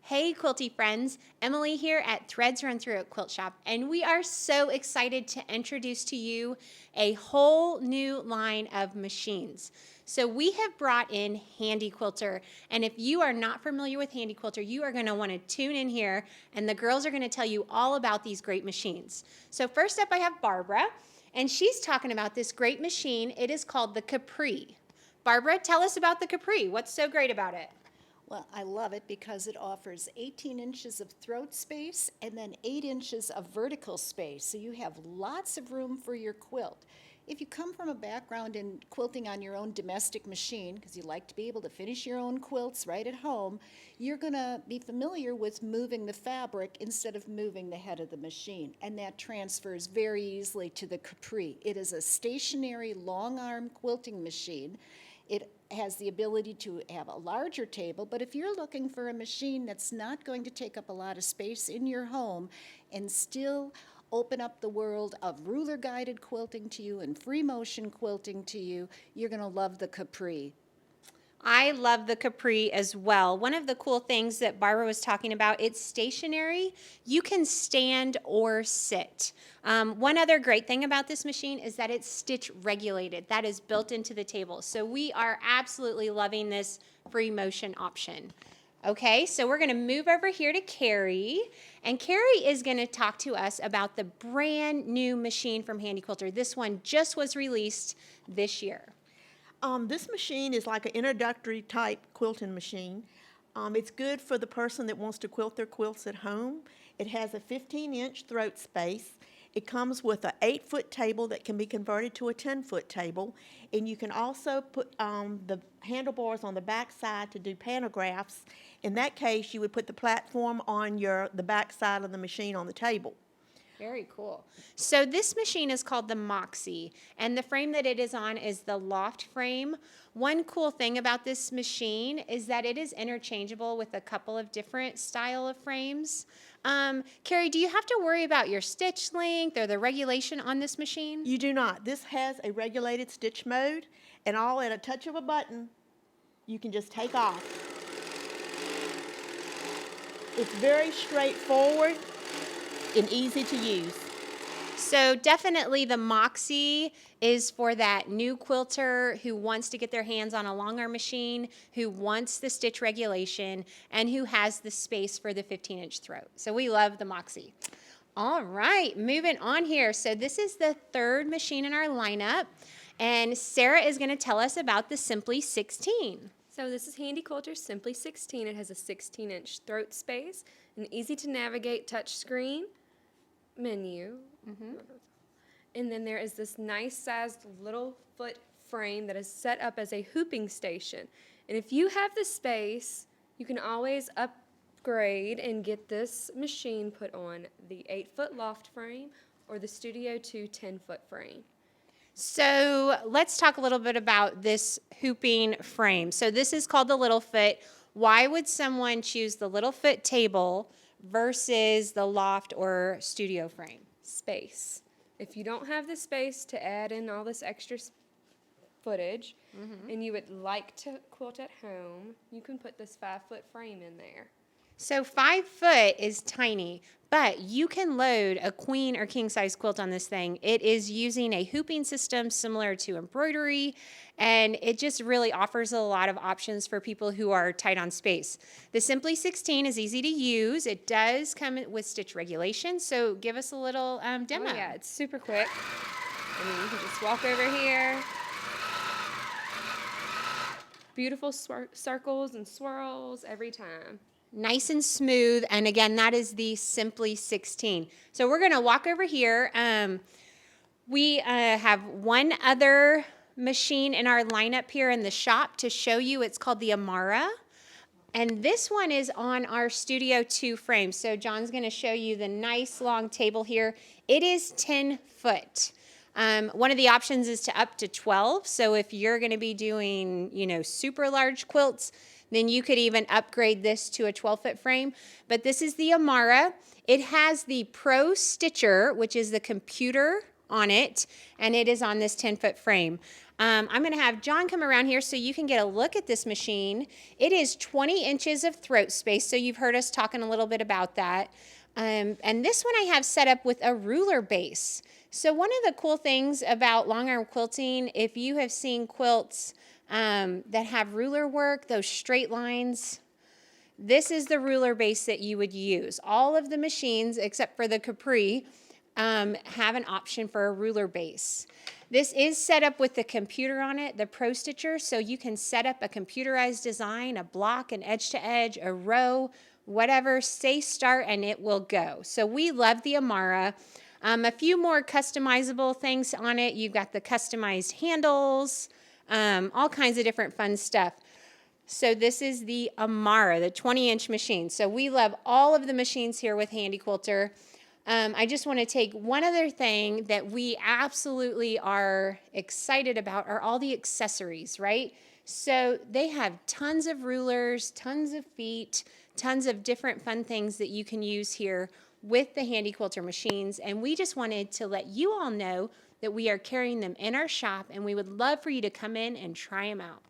Hey quilty friends, Emily here at Threads Run Through at Quilt Shop, and we are so excited to introduce to you a whole new line of machines. So we have brought in Handi Quilter, and if you are not familiar with Handi Quilter, you are going to want to tune in here, and the girls are going to tell you all about these great machines. So first up I have Barbara, and she's talking about this great machine. It is called the Capri. Barbara, tell us about the Capri. What's so great about it? Well, I love it because it offers 18 inches of throat space and then 8 inches of vertical space, so you have lots of room for your quilt. If you come from a background in quilting on your own domestic machine, because you like to be able to finish your own quilts right at home, you're going to be familiar with moving the fabric instead of moving the head of the machine, and that transfers very easily to the Capri. It is a stationary long arm quilting machine. It has the ability to have a larger table, but if you're looking for a machine that's not going to take up a lot of space in your home and still open up the world of ruler-guided quilting to you and free motion quilting to you, you're going to love the Capri. I love the Capri as well. One of the cool things that Barbara was talking about, it's stationary. You can stand or sit. One other great thing about this machine is that it's stitch regulated. That is built into the table. So we are absolutely loving this free motion option. Okay, so we're going to move over here to Carrie, and Carrie is going to talk to us about the brand new machine from Handi Quilter. This one just was released this year. This machine is like an introductory type quilting machine. It's good for the person that wants to quilt their quilts at home. It has a 15-inch throat space. It comes with an 8-foot table that can be converted to a 10-foot table. And you can also put the handlebars on the back side to do pantographs. In that case, you would put the platform on the back side of the machine on the table. Very cool. So this machine is called the Moxie, and the frame that it is on is the loft frame. One cool thing about this machine is that it is interchangeable with a couple of different style of frames. Carrie, do you have to worry about your stitch length or the regulation on this machine? You do not. This has a regulated stitch mode, and all at a touch of a button, you can just take off. It's very straightforward and easy to use. So definitely the Moxie is for that new quilter who wants to get their hands on a long arm machine, who wants the stitch regulation, and who has the space for the 15-inch throat. So we love the Moxie. All right, moving on here. So this is the third machine in our lineup, and Sarah is going to tell us about the Simply 16. So this is Handi Quilter's Simply 16. It has a 16-inch throat space, an easy to navigate touch screen menu. And then there is this nice sized little foot frame that is set up as a hooping station. And if you have the space, you can always upgrade and get this machine put on the 8-foot loft frame or the Studio 2 10-foot frame. So let's talk a little bit about this hooping frame. So this is called the Little Foot. Why would someone choose the Little Foot table versus the loft or studio frame? Space. If you don't have the space to add in all this extra footage and you would like to quilt at home, you can put this 5-foot frame in there. So 5 foot is tiny, but you can load a queen or king size quilt on this thing. It is using a hooping system similar to embroidery, and it just really offers a lot of options for people who are tight on space. The Simply 16 is easy to use. It does come with stitch regulation, so give us a little demo. Oh yeah, it's super quick. I mean, you can just walk over here. Beautiful circles and swirls every time. Nice and smooth, and again, that is the Simply 16. So we're going to walk over here. We have one other machine in our lineup here in the shop to show you. It's called the Amara, and this one is on our Studio 2 frame. So John's going to show you the nice long table here. It is 10 foot. One of the options is to up to 12. So if you're going to be doing, super large quilts, then you could even upgrade this to a 12-foot frame. But this is the Amara. It has the Pro Stitcher, which is the computer on it, and it is on this 10-foot frame. I'm going to have John come around here so you can get a look at this machine. It is 20 inches of throat space, so you've heard us talking a little bit about that. And this one I have set up with a ruler base. So one of the cool things about long arm quilting, if you have seen quilts that have ruler work, those straight lines, this is the ruler base that you would use. All of the machines, except for the Capri, have an option for a ruler base. This is set up with the computer on it, the Pro Stitcher, so you can set up a computerized design, a block, an edge to edge, a row, whatever, say start and it will go. So we love the Amara. A few more customizable things on it. You've got the customized handles, all kinds of different fun stuff. So this is the Amara, the 20-inch machine. So we love all of the machines here with Handi Quilter. I just want to take one other thing that we absolutely are excited about are all the accessories, right? So they have tons of rulers, tons of feet, tons of different fun things that you can use here with the Handi Quilter machines. And we just wanted to let you all know that we are carrying them in our shop, and we would love for you to come in and try them out.